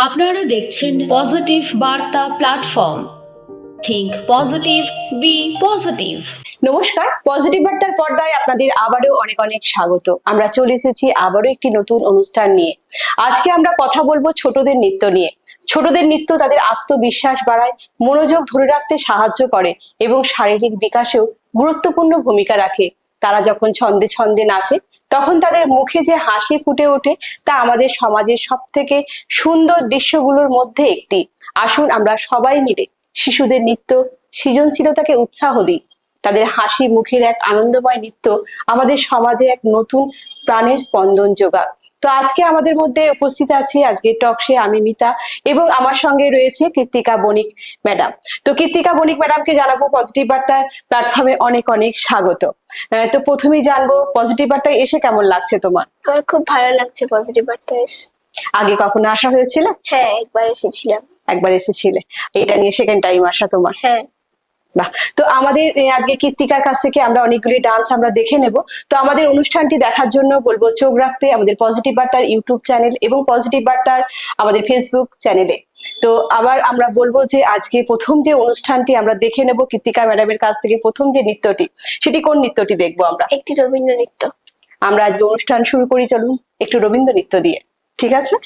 আপনারা দেখছেন পজিটিভ বার্তা platform. Think positive, be positive. নমস্কার, পজিটিভ বার্তার পর্দায় আপনাদের আবারও অনেক অনেক স্বাগত। আমরা চলে এসেছি আবারও একটি নতুন অনুষ্ঠান নিয়ে। আজকে আমরা কথা বলবো ছোটদের নৃত্য নিয়ে। ছোটদের নৃত্য তাদের আত্মবিশ্বাস বাড়ায়, মনোযোগ ধরে রাখতে সাহায্য করে এবং শারীরিক বিকাশেও গুরুত্বপূর্ণ ভূমিকা রাখে। তারা যখন ছন্দে ছন্দে নাচে তখন তাদের মুখে যে হাসি ফুটে ওঠে তা আমাদের সমাজের সব থেকে সুন্দর দৃশ্যগুলোর মধ্যে একটি। আসুন আমরা সবাই মিলে শিশুদের নৃত্য সৃজনশীলতাকে উৎসাহ দিই। তাদের হাসি মুখের এক আনন্দময় নৃত্য আমাদের সমাজে এক নতুন প্রাণের স্পন্দন যোগায়। তো আজকে আমাদের মধ্যে উপস্থিত আছে আজকে টকশে আমি মিতা এবং আমার সঙ্গে রয়েছে কৃত্তিকা বণিক ম্যাডাম। তো কৃত্তিকা বণিক ম্যাডামকে জানাবো পজিটিভ বার্তার প্ল্যাটফর্মে অনেক অনেক স্বাগত। তো প্রথমেই জানবো পজিটিভ বার্তায় এসে কেমন লাগছে তোমার? আমার খুব ভালো লাগছে পজিটিভ বার্তা এসে। আগে কখনো আসা হয়েছিল? হ্যাঁ, একবার এসেছিলাম। একবার এসেছিলে, এটা নিয়ে সেকেন্ড টাইম আসা তোমার? হ্যাঁ। বাহ। তো আমাদের আজকে কৃত্তিকার কাছ থেকে আমরা অনেকগুলি ডান্স আমরা দেখে নেব। তো আমাদের অনুষ্ঠানটি দেখার জন্য বলবো চোখ রাখতে আমাদের পজিটিভ বার্তার ইউটিউব চ্যানেল এবং পজিটিভ বার্তার আমাদের ফেসবুক চ্যানেলে। তো আবার আমরা বলবো যে আজকে প্রথম যে অনুষ্ঠানটি আমরা দেখে নেব কৃত্তিকা ম্যাডামের কাছ থেকে, প্রথম যে নৃত্যটি সেটি কোন নৃত্যটি দেখবো আমরা? একটি রবীন্দ্র নৃত্য। আমরা আজকে অনুষ্ঠান শুরু করি, চলুন একটু রবীন্দ্র নৃত্য দিয়ে। ঠিক আছে।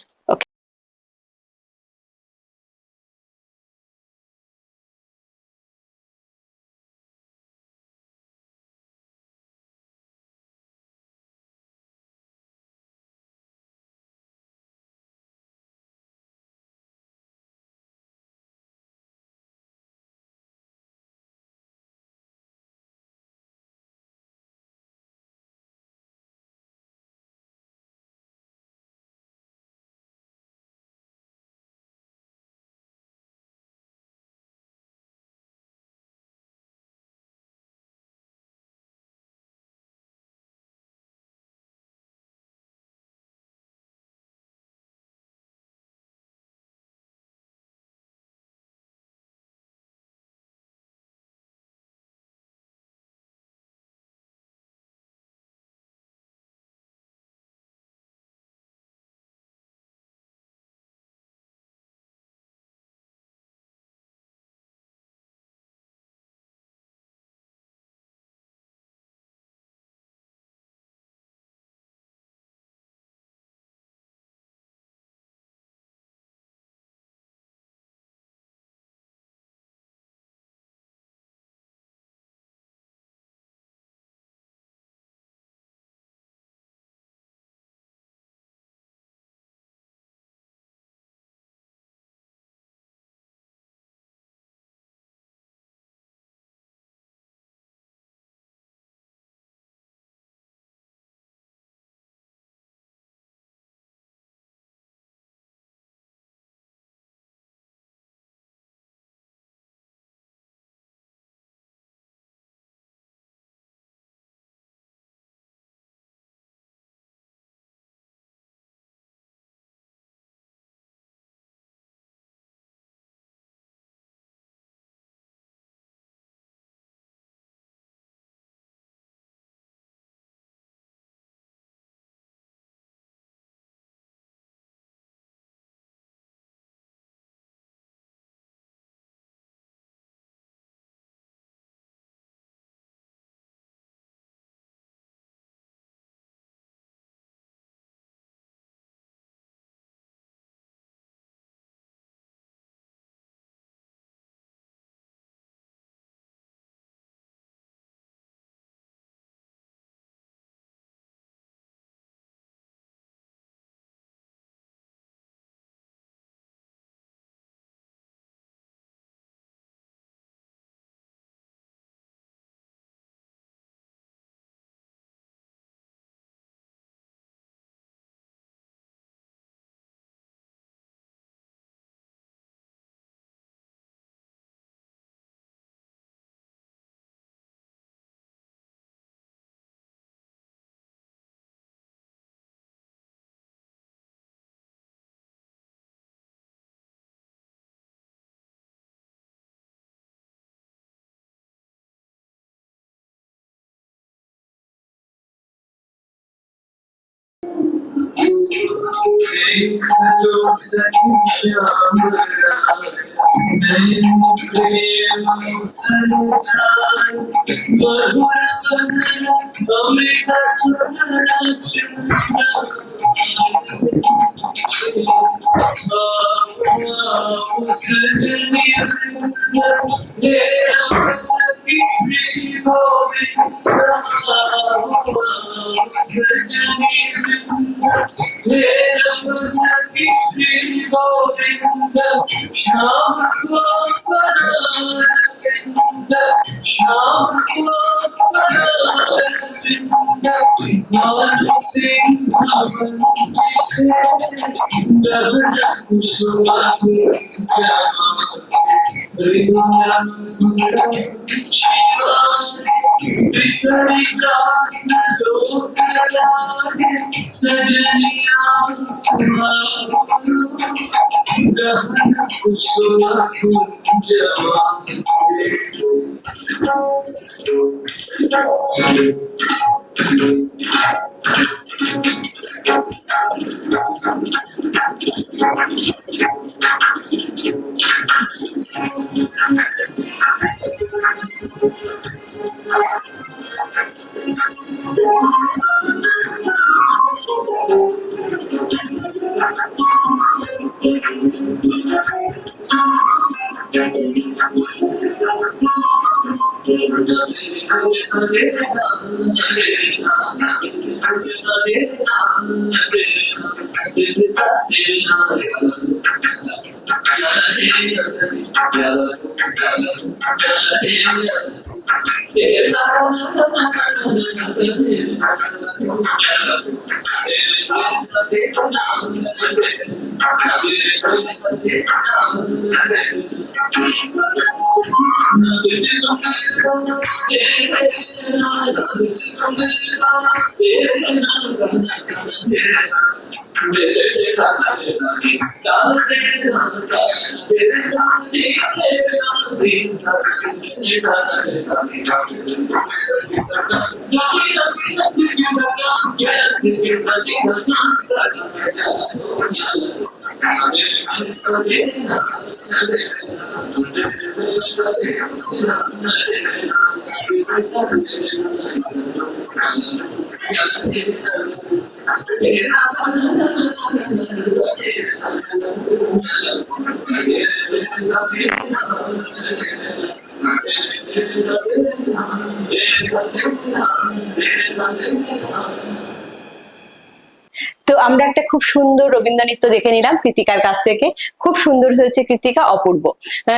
তো আমরা একটা খুব সুন্দর রবীন্দ্র নৃত্য দেখে নিলাম কৃতিকার কাছ থেকে। খুব সুন্দর হয়েছে কৃতিকা, অপূর্ব।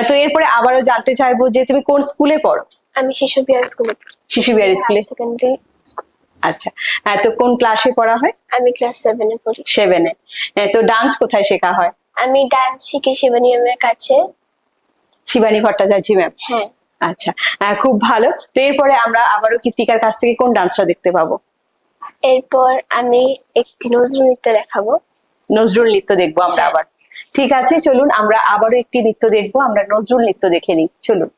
তো এরপরে আবারও জানতে চাইবো যে তুমি কোন স্কুলে পড়ো? আমি শিশু বিহার স্কুলে। শিশু বিহার স্কুলে, সেকেন্ডারি। আচ্ছা। তো কোন ক্লাসে পড়া হয়? আমি ক্লাস 7 এ পড়ি। 7 এ। তো ডান্স কোথায় শেখা হয়? আমি ডান্স শিখি শিবানী ম্যামের কাছে। শিবানী ভট্টাচার্য ম্যাম? হ্যাঁ। আচ্ছা, খুব ভালো। তো এরপরে আমরা আবারও কৃতিকার কাছ থেকে কোন ডান্সটা দেখতে পাবো? এরপর আমি একটি নজরুল নৃত্য দেখাবো। নজরুল নৃত্য দেখবো আমরা আবার। ঠিক আছে, চলুন আমরা আবারও একটি নৃত্য দেখবো। আমরা নজরুল নৃত্য দেখে নিই, চলুন।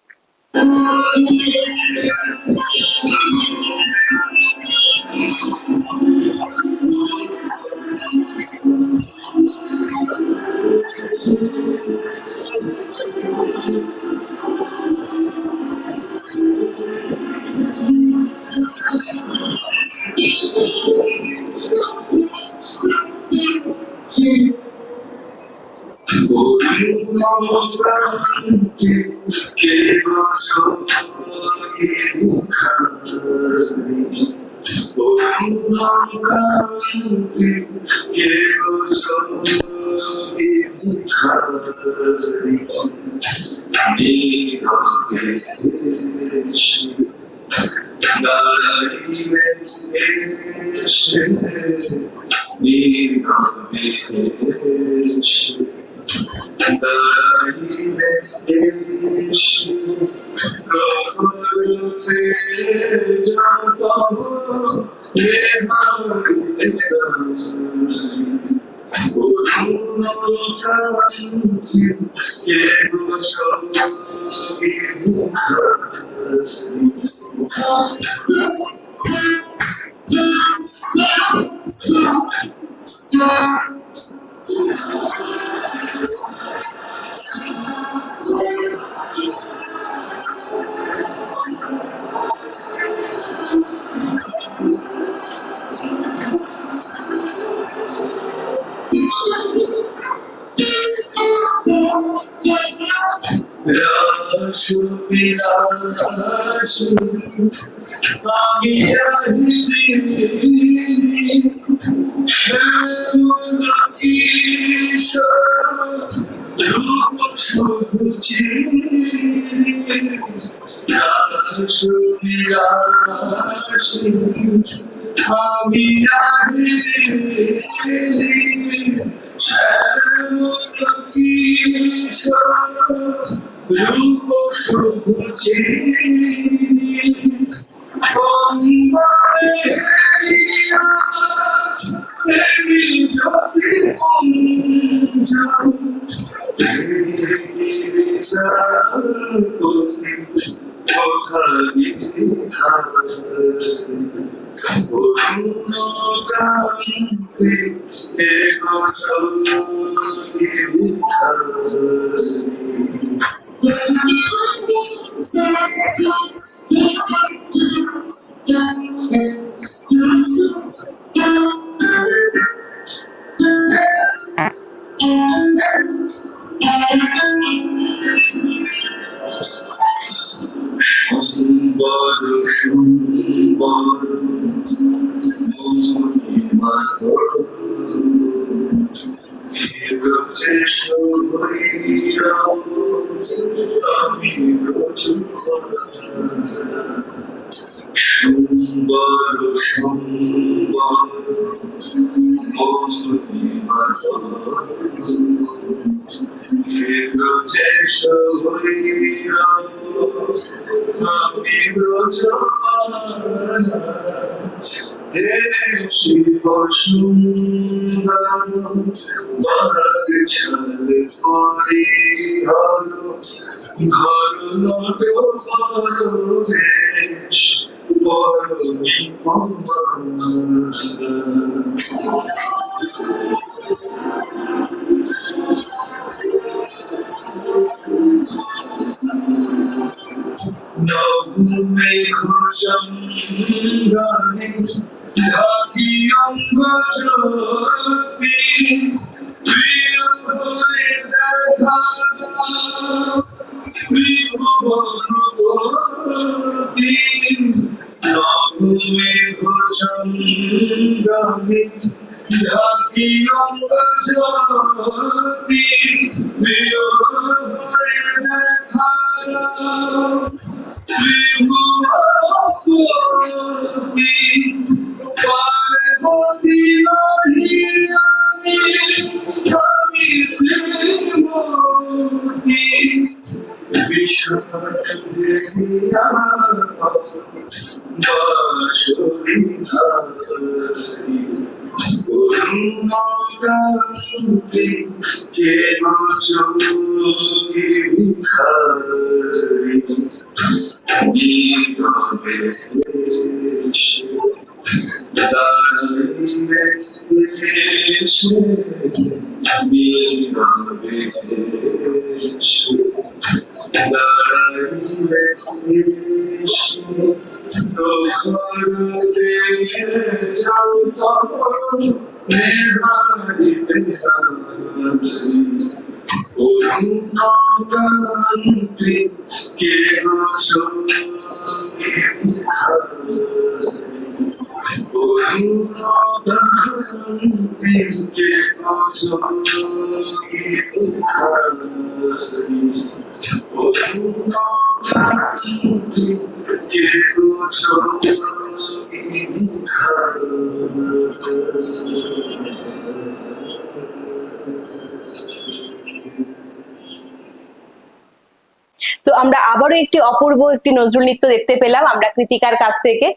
তো আমরা আবারও একটি অপূর্ব একটি নজরুল নৃত্য দেখতে পেলাম আমরা কৃতিকার কাছ থেকে।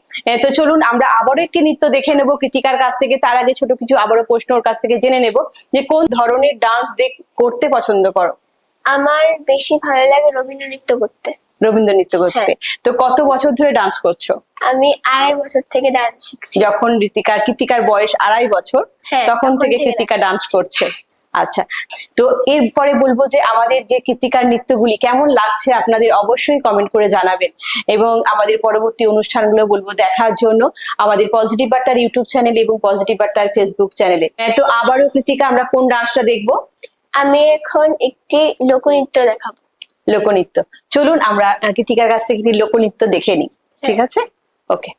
তো চলুন আমরা আবারও একটি নৃত্য দেখে নেব কৃতিকার কাছ থেকে। তার আগে ছোট কিছু আবারও প্রশ্ন ওর কাছ থেকে জেনে নেব যে কোন ধরনের ডান্স করতে পছন্দ করো? আমার বেশি ভালো লাগে রবীন্দ্র নৃত্য করতে। রবীন্দ্র নৃত্য করতে। তো কত বছর ধরে ডান্স করছো? আমি 2.5 বছর থেকে ডান্স শিখছি। যখন কৃতিকার বয়স 2.5 বছর, হ্যাঁ, তখন থেকে কৃতিকা ডান্স করছে। আচ্ছা, তো এরপরে বলবো যে আমাদের যে কৃতিকার নৃত্যগুলি কেমন লাগছে আপনাদের অবশ্যই কমেন্ট করে জানাবেন, এবং আমাদের পরবর্তী অনুষ্ঠানগুলো বলবো দেখার জন্য আমাদের পজিটিভ বার্তার ইউটিউব চ্যানেল এবং পজিটিভ বার্তার ফেসবুক চ্যানেলে। তো আবারও কৃতিকা, আমরা কোন ডান্সটা দেখবো? আমি এখন একটি লোকনৃত্য দেখাবো। লোকনৃত্য, চলুন আমরা কৃতিকার কাছ থেকে একটি লোকনৃত্য দেখে নিই। ঠিক আছে, ওকে।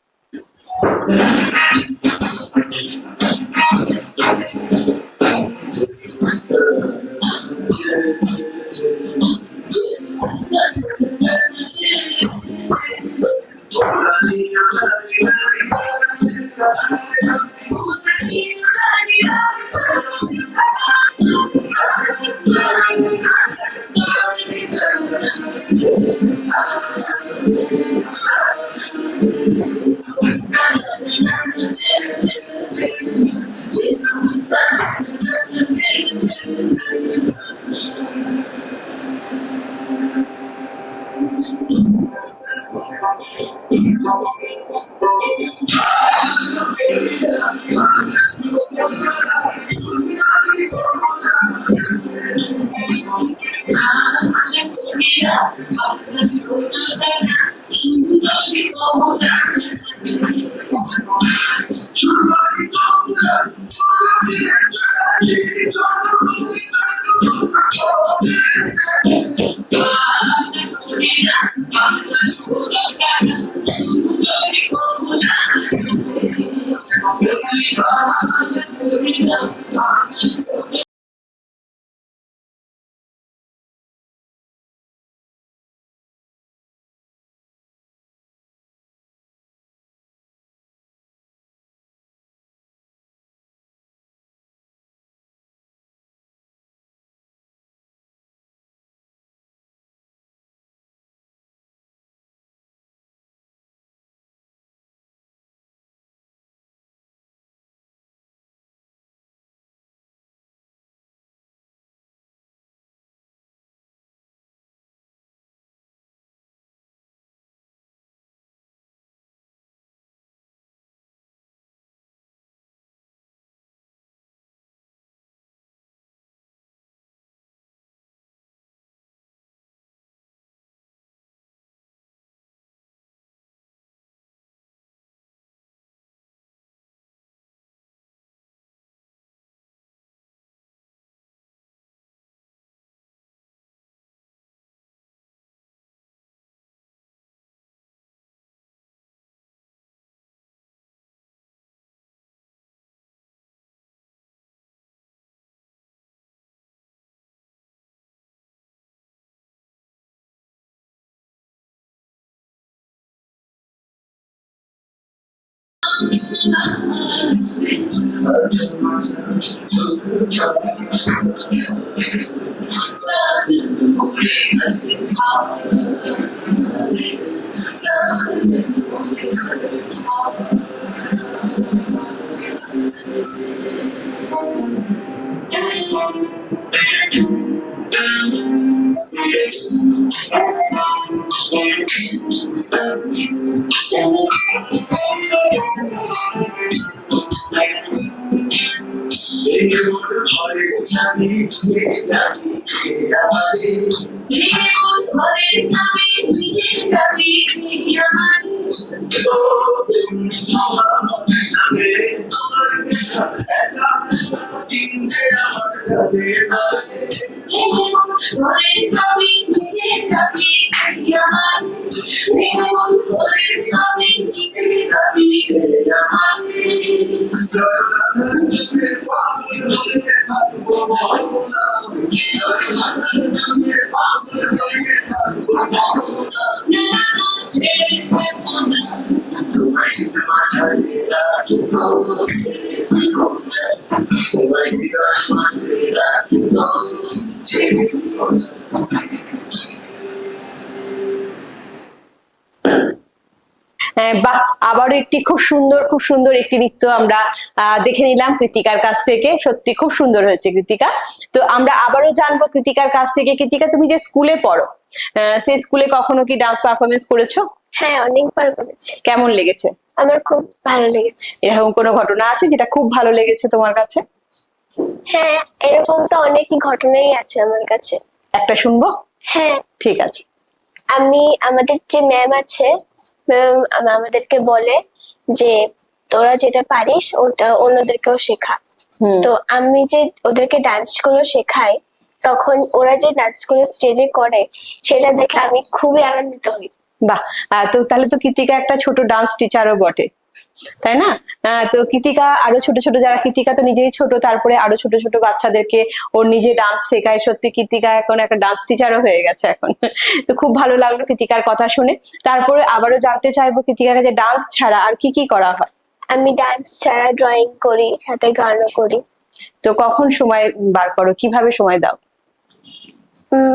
বাহ, আবারও একটি খুব সুন্দর একটি নৃত্য আমরা দেখে নিলাম কৃতিকার কাছ থেকে। সত্যি খুব সুন্দর হয়েছে কৃতিকা। তো আমরা আবারও জানবো কৃতিকার কাছ থেকে, কৃতিকা তুমি যে স্কুলে পড়ো, সেই স্কুলে কখনো কি ডান্স পারফরমেন্স করেছো? হ্যাঁ, অনেকবার করেছি। কেমন লেগেছে? আমার খুব ভালো লেগেছে। এরকম কোনো ঘটনা আছে যেটা খুব ভালো লেগেছে তোমার কাছে? হ্যাঁ, এরকম তো অনেকই ঘটনাই আছে আমার কাছে। একটা শুনবো? হ্যাঁ, ঠিক আছে। আমাদের যে ম্যাম আছে, ম্যাম আমাদেরকে বলে যে তোরা যেটা পারিস ওটা অন্যদেরকেও শেখা। তো আমি যে ওদেরকে ডান্স গুলো শেখাই, তখন ওরা যে ডান্স গুলো স্টেজে করে সেটা দেখে আমি খুবই আনন্দিত হই। বাহ, তো তাহলে তো কৃতিকা একটা ছোট ডান্স টিচারও বটে, তাই না? তো কৃতিকা আরো ছোট ছোট, যারা, কৃতিকা তো নিজেই ছোট, তারপরে আরো ছোট ছোট বাচ্চাদেরকে ওর নিজে ডান্স শেখায়। সত্যি কৃতিকা এখন একটা ডান্স টিচারও হয়ে গেছে এখন। তো খুব ভালো লাগলো কৃতিকার কথা শুনে। তারপরে আবারও জানতে চাইবো কৃতিকার কাছে ডান্স ছাড়া আর কি কি করা হয়? আমি ডান্স ছাড়া ড্রয়িং করি, সাথে গানও করি। তো কখন সময় বার করো, কিভাবে সময় দাও?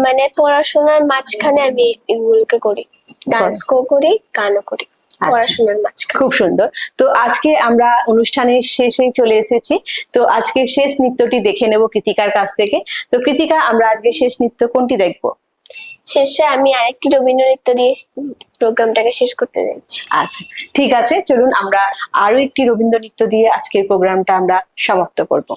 মানে পড়াশোনার মাঝখানে আমি এগুলোকে করি, ডান্সও করি, গানও করি পড়াশোনার মাঝখানে। খুব সুন্দর। তো আজকে আমরা অনুষ্ঠানের শেষে চলে এসেছি। তো আজকে শেষ নৃত্যটি দেখে নেব কৃতিকার কাছ থেকে। তো কৃতিকা, আমরা আজকে শেষ নৃত্য কোনটি দেখবো? শেষে আমি আরেকটি রবীন্দ্র নৃত্য দিয়ে প্রোগ্রামটাকে শেষ করতে যাচ্ছি। আচ্ছা, ঠিক আছে, চলুন আমরা আরো একটি রবীন্দ্র নৃত্য দিয়ে আজকের প্রোগ্রামটা আমরা সমাপ্ত করব।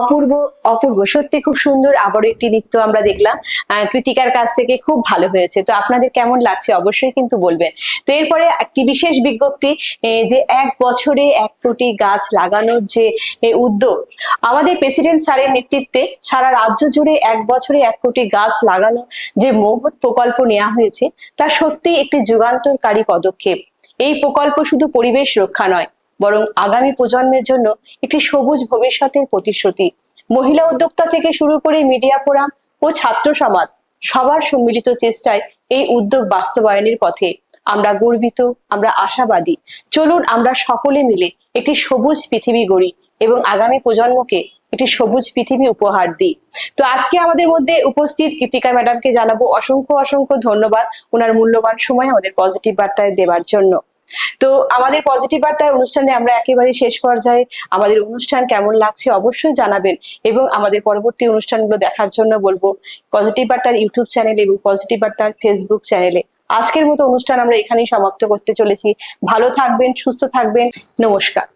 অপূর্ব, অপূর্ব, সত্যি খুব সুন্দর আবারও একটি নৃত্য আমরা দেখলাম কৃতিকার কাছ থেকে। খুব ভালো হয়েছে। তো আপনাদের কেমন লাগছে অবশ্যই কিন্তু বলবেন। তো এরপরে একটি বিশেষ বিজ্ঞপ্তি, যে 1 বছরে 1 কোটি গাছ লাগানোর যে উদ্যোগ আমাদের প্রেসিডেন্ট স্যারের নেতৃত্বে সারা রাজ্য জুড়ে 1 বছরে 1 কোটি গাছ লাগানো যে মহৎ প্রকল্প নেওয়া হয়েছে, তা সত্যিই একটি যুগান্তকারী পদক্ষেপ। এই প্রকল্প শুধু পরিবেশ রক্ষা নয়, বরং আগামী প্রজন্মের জন্য একটি সবুজ ভবিষ্যতের প্রতিশ্রুতি। মহিলা উদ্যোক্তা থেকে শুরু করে মিডিয়া ফোরাম ও ছাত্র সমাজ সবার সম্মিলিত চেষ্টায় এই উদ্যোগ বাস্তবায়নের পথে আমরা গর্বিত, আমরা আশাবাদী। চলুন আমরা সকলে মিলে একটি সবুজ পৃথিবী গড়ি এবং আগামী প্রজন্মকে একটি সবুজ পৃথিবী উপহার দিই। তো আজকে আমাদের মধ্যে উপস্থিত কৃতিকা ম্যাডামকে জানাবো অসংখ্য অসংখ্য ধন্যবাদ ওনার মূল্যবান সময় আমাদের পজিটিভ বার্তায় দেওয়ার জন্য। তো আমাদের পজিটিভ বার্তার অনুষ্ঠানে আমরা একেবারে শেষ পর্যায়ে। আমাদের অনুষ্ঠান কেমন লাগছে অবশ্যই জানাবেন এবং আমাদের পরবর্তী অনুষ্ঠানগুলো দেখার জন্য বলবো পজিটিভ বার্তার ইউটিউব চ্যানেল এবং পজিটিভ বার্তার ফেসবুক চ্যানেলে। আজকের মতো অনুষ্ঠান আমরা এখানেই সমাপ্ত করতে চলেছি। ভালো থাকবেন, সুস্থ থাকবেন। নমস্কার।